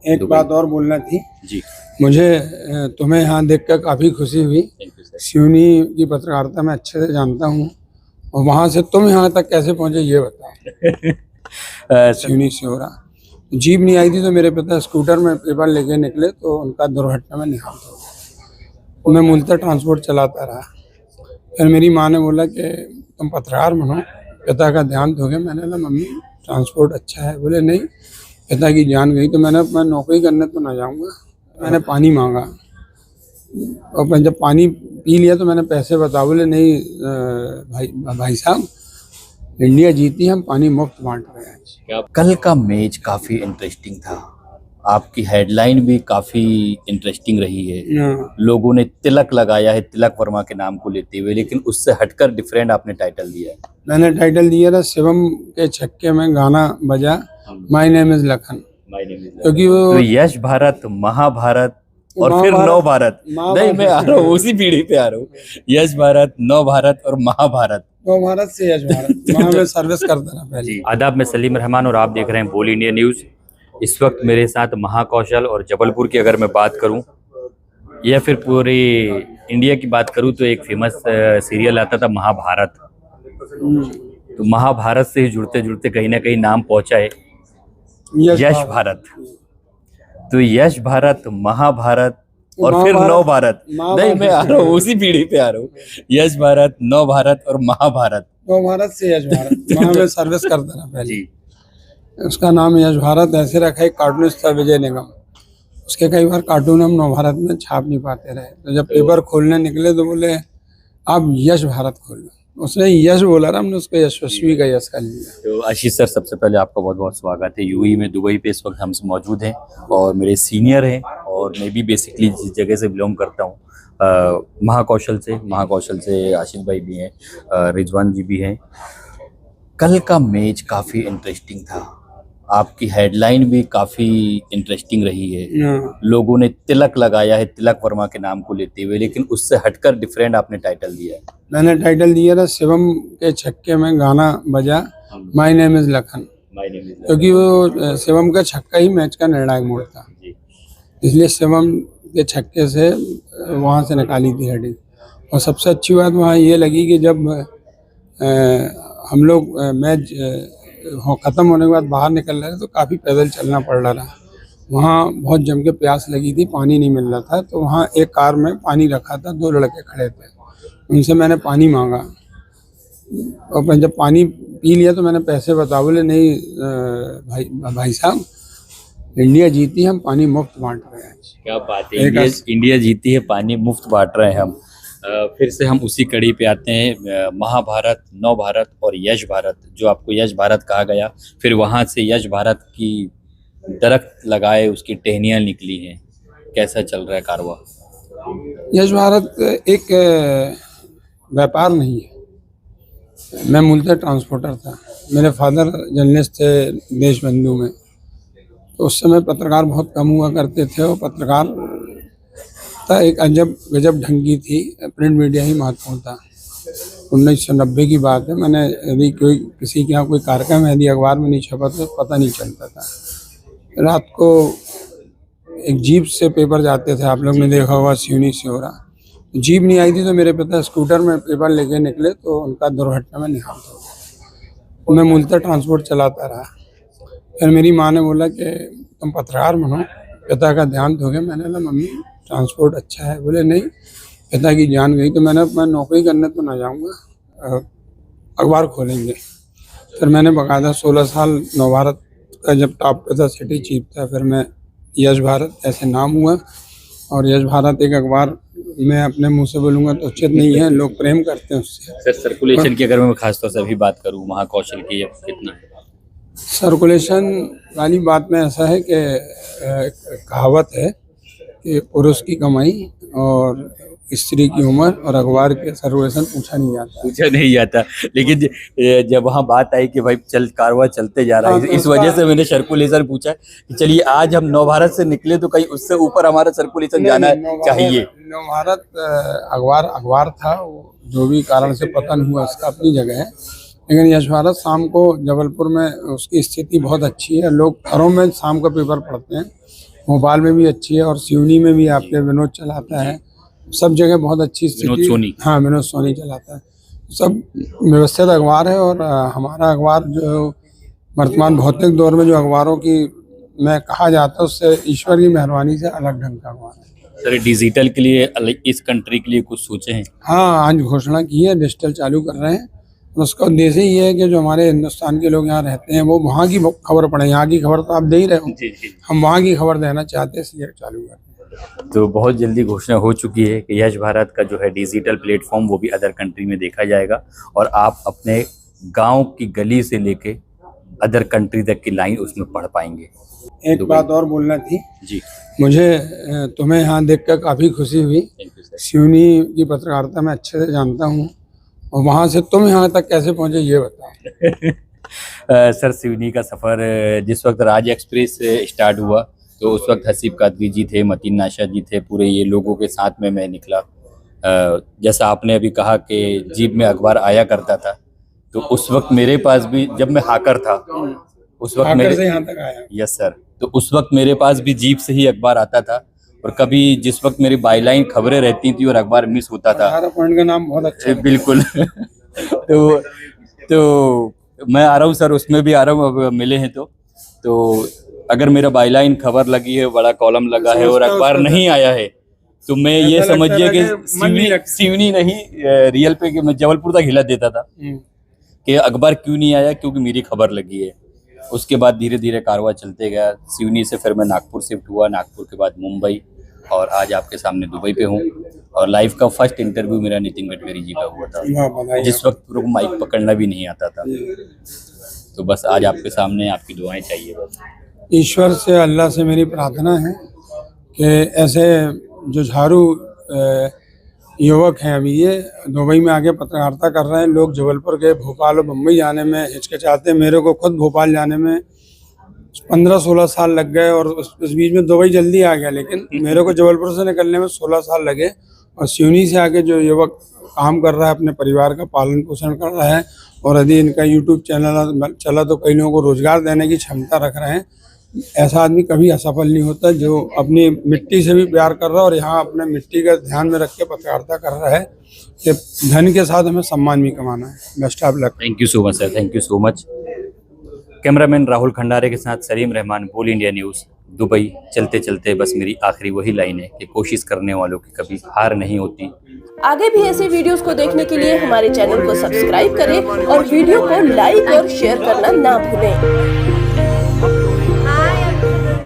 एक बात और बोलना थी जी। मुझे। तुम्हें यहाँ देखकर काफ़ी खुशी हुई। Thank you sir. सिवनी की पत्रकारिता मैं अच्छे से जानता हूँ, और वहाँ से तुम यहाँ तक कैसे पहुँचे ये बताओ। सिवनी से हो रहा, जीप नहीं आई थी तो मेरे पिता स्कूटर में पेपर लेके निकले तो उनका दुर्घटना में निहाल हो गया। मैं मूलतः ट्रांसपोर्ट चलाता रहा। फिर मेरी माँ ने बोला कि तुम पत्रकार बनो, पिता का ध्यान दोगे। मैंने बोला मम्मी ट्रांसपोर्ट अच्छा है। बोले नहीं, पिता की जान गई तो मैं नौकरी करने तो ना जाऊँगा। मैंने पानी मांगा, और मैं जब पानी पी लिया तो मैंने पैसे बता। बोले नहीं भाई साहब, इंडिया जीती, हम पानी मुफ्त बांट रहे हैं। कल का मैच काफी इंटरेस्टिंग था, आपकी हेडलाइन भी काफी इंटरेस्टिंग रही है। हाँ। लोगों ने तिलक लगाया है तिलक वर्मा के नाम को लेते हुए, लेकिन उससे हटकर डिफरेंट आपने टाइटल दिया है। मैंने टाइटल दिया था शिवम के छक्के में गाना बजा, माय नेम इज लखन, क्योंकि वो तो यश भारत, महाभारत और फिर नव भारत। नहीं, मैं आ रहा हूँ उसी पीढ़ी पे आ रहा हूँ। यश भारत, नव भारत और महाभारत। नव भारत से यश भारत, वहाँ मैं सर्विस करता था पहले। आदाब, मैं सलीम रहमान और आप देख रहे हैं बोल इंडिया न्यूज। इस वक्त मेरे साथ महाकौशल, और जबलपुर की अगर मैं बात करूं या फिर पूरी इंडिया की बात करूं तो एक फेमस सीरियल आता था महाभारत। तो महाभारत से ही जुड़ते जुड़ते कहीं ना कहीं नाम पहुंचा है यश भारत। तो यश भारत, महाभारत और फिर नव भारत। नहीं, मैं आ रहा हूँ उसी पीढ़ी पे आ रहा हूँ। यश भारत, नव भारत और महाभारत। नव भारत से यश भारत, वहाँ मैं सर्विस करता था पहले। जी। उसका नाम यश भारत ऐसे रखा है, कार्टूनिस्ट था विजय निगम। उसके कई बार कार्टून हम नव भारत में छाप नहीं पाते रहे, तो जब पेपर खोलने निकले तो बोले आप यश भारत खोल लो। उसने यश बोला था, हमने उसको यशस्वी का यश कर लिया। तो आशीष सर, सबसे पहले आपका बहुत बहुत स्वागत है। यूएई में दुबई पे इस वक्त हम मौजूद हैं, और मेरे सीनियर हैं, और मैं भी बेसिकली जिस जगह से बिलोंग करता हूँ महाकौशल से आशीष भाई भी हैं, रिजवान जी भी हैं। कल का मैच काफ़ी इंटरेस्टिंग था, आपकी हेडलाइन भी काफ़ी इंटरेस्टिंग रही है। लोगों ने तिलक लगाया है तिलक वर्मा के नाम को लेते हुए, लेकिन उससे हटकर डिफरेंट आपने टाइटल दिया है। मैंने टाइटल दिया था शिवम के छक्के में गाना बजा, माय नेम इज लखन, क्योंकि वो शिवम का छक्का ही मैच का निर्णायक मोड़ था। इसलिए शिवम के छक्के से वहाँ से निकाली थी हेडिंग। और सबसे अच्छी बात वहाँ ये लगी कि जब हम लोग मैच ख़त्म होने के बाद बाहर निकल रहे थे तो काफ़ी पैदल चलना पड़ रहा था। वहाँ बहुत जम के प्यास लगी थी, पानी नहीं मिल रहा था, तो वहाँ एक कार में पानी रखा था, 2 लड़के खड़े थे, उनसे मैंने पानी मांगा, और मैं जब पानी पी लिया तो मैंने पैसे बता। बोले नहीं भाई साहब, इंडिया जीती, हम पानी मुफ्त बांट रहे हैं। क्या बात है, इंडिया जीती है, पानी मुफ्त बांट रहे हैं हम। फिर से हम उसी कड़ी पे आते हैं, महाभारत, नव भारत और यश भारत। जो आपको यश भारत कहा गया, फिर वहाँ से यश भारत की दरख्त लगाए, उसकी टहनियाँ निकली हैं, कैसा चल रहा है कारवा? यश भारत एक व्यापार नहीं है। मैं मूलतः ट्रांसपोर्टर था, मेरे फादर जर्नलिस्ट थे देशबंधु में, तो उस समय पत्रकार बहुत कम हुआ करते थे, और पत्रकार एक अजब गजब ढंग की थी, प्रिंट मीडिया ही महत्वपूर्ण था। 1990 की बात है। मैंने यदि कोई किसी के यहाँ कोई कार्यक्रम यदि अखबार में नहीं छपा तो पता नहीं चलता था। रात को एक जीप से पेपर जाते थे, आप लोग ने देखा होगा, सिवनी से हो रहा। जीप नहीं आई थी तो मेरे पिता स्कूटर में पेपर लेके निकले तो उनका दुर्घटना में निहाल हो गया। मैं मूलतः ट्रांसपोर्ट चलाता रहा। फिर मेरी माँ ने बोला कि तुम पत्रकार बनो, पिता का ध्यान दोगे। मैंने बोला मम्मी ट्रांसपोर्ट अच्छा है। बोले नहीं, पिता की जान गई तो मैं नौकरी करने तो ना जाऊँगा, अखबार खोलेंगे। फिर मैंने बाकायदा 16 साल नव भारत का जब टॉप पे था, सिटी चीफ था, फिर मैं यश भारत ऐसे नाम हुआ। और यश भारत एक अखबार, मैं अपने मुंह से बोलूँगा तो उचित नहीं है, लोग प्रेम करते हैं उससे। सर, सर्कुलेशन की अगर मैं खासतौर से अभी बात करूँ महाकौशल की, कितना है सर्कुलेशन वाली बात में? ऐसा है कि कहावत है कि पुरुष की कमाई और स्त्री की उम्र और अखबार के सर्कुलेशन पूछा नहीं जाता। लेकिन जब वहाँ बात आई कि भाई कारवा चलते जा रहा है, इस वजह से मैंने सर्कुलेशन पूछा कि चलिए आज हम नव भारत से निकले तो कहीं उससे ऊपर हमारा सर्कुलेशन जाना चाहिए। नव भारत अखबार था, जो भी कारण से पतन हुआ उसका अपनी जगह है, लेकिन यश भारत शाम को जबलपुर में उसकी स्थिति बहुत अच्छी है, लोग घरों में शाम का पेपर पढ़ते हैं। भोपाल में भी अच्छी है और सिवनी में भी आपके विनोद चलाता है, सब जगह बहुत अच्छी विनोद स्थिति। सोनी। हाँ, विनोद सोनी चलाता है। सब व्यवस्थित अखबार है और हमारा अखबार जो वर्तमान भौतिक दौर में जो अखबारों की मैं कहा जाता है उससे ईश्वर की मेहरबानी से अलग ढंग का अखबार है। सर डिजिटल के लिए इस कंट्री के लिए कुछ सोचे हैं? हाँ, आज घोषणा की है, डिजिटल चालू कर रहे हैं। उसका उद्देश्य ये है कि जो हमारे हिंदुस्तान के लोग यहाँ रहते हैं वो वहाँ की खबर पढ़ें। यहाँ की खबर तो आप दे ही रहे हो, हम वहाँ की खबर देना चाहते हैं, इसलिए चालू कर रहे हैं। तो बहुत जल्दी घोषणा हो चुकी है कि यश भारत का जो है डिजिटल प्लेटफॉर्म वो भी अदर कंट्री में देखा जाएगा और आप अपने गांव की गली से लेके अदर कंट्री तक की लाइन उसमें पढ़ पाएंगे। एक बात और बोलना थी जी, मुझे, तुम्हें यहाँ देखकर काफ़ी खुशी हुई। Thank you sir. सिवनी की पत्रकारिता मैं अच्छे से जानता हूँ और वहाँ से तुम यहाँ तक कैसे पहुँचे ये बताओ। सर सिवनी का सफ़र जिस वक्त राज एक्सप्रेस स्टार्ट हुआ तो उस वक्त हसीब कादरी जी थे, मतीन नाशा जी थे, पूरे ये लोगों के साथ में मैं निकला। जैसा आपने अभी कहा कि जीप में अखबार आया करता था, तो उस वक्त मेरे पास भी, जब मैं हाकर था उस वक्त आकर से मेरे, यहाँ तक आया। यस सर, तो उस वक्त मेरे पास भी जीप से ही अखबार आता था और कभी जिस वक्त मेरी बाईलाइन खबरें रहती थी और अखबार मिस होता था। 18 पॉइंट का नाम बहुत अच्छा है। बिल्कुल। तो मैं आ रहा हूँ सर, उसमें भी आ रहा हूँ, अब मिले हैं तो अगर मेरा बाईलाइन खबर लगी है, बड़ा कॉलम लगा है और अखबार नहीं आया है तो मैं ये समझिए कि सिवनी नहीं रियल पे कि मैं जबलपुर तक हिला देता था कि अखबार क्यों नहीं आया, क्योंकि मेरी खबर लगी है। उसके बाद धीरे धीरे कारवां चलते गया। सिवनी से फिर मैं नागपुर शिफ्ट हुआ, नागपुर के बाद मुंबई और आज आपके सामने दुबई पे हूँ। और लाइफ का फर्स्ट इंटरव्यू मेरा नितिन गडकरी जी का हुआ था, जिस वक्त पूरा माइक पकड़ना भी नहीं आता था। तो बस आज आपके सामने आपकी दुआएं चाहिए बस। ईश्वर से, अल्लाह से मेरी प्रार्थना है कि ऐसे जो झाड़ू युवक हैं अभी ये दुबई में आके पत्रकारिता कर रहे हैं, लोग जबलपुर के भोपाल और मुंबई जाने में हिचकिचाते हैं। मेरे को खुद भोपाल जाने में 15-16 साल लग गए और उस बीच में दुबई जल्दी आ गया, लेकिन मेरे को जबलपुर से निकलने में 16 साल लगे। और सिवनी से आके जो युवक काम कर रहा है, अपने परिवार का पालन पोषण कर रहा है और यदि इनका यूट्यूब चैनल चला तो कई लोगों को रोजगार देने की क्षमता रख रहे हैं। ऐसा आदमी कभी असफल नहीं होता जो अपनी मिट्टी से भी प्यार कर रहा है और यहाँ अपने मिट्टी का ध्यान में रख के पत्रकारिता कर रहा है कि धन के साथ हमें सम्मान भी कमाना है। Best of luck. Thank you so much sir, thank you so much. Cameraman Rahul Khandare के साथ सलीम रहमान, बोल इंडिया न्यूज़, दुबई। चलते चलते बस मेरी आखिरी वही लाइन है कि कोशिश करने वालों की कभी हार नहीं होती। आगे भी ऐसे वीडियोस को देखने के लिए हमारे चैनल को सब्सक्राइब करें और वीडियो को लाइक और शेयर करना ना भूलें।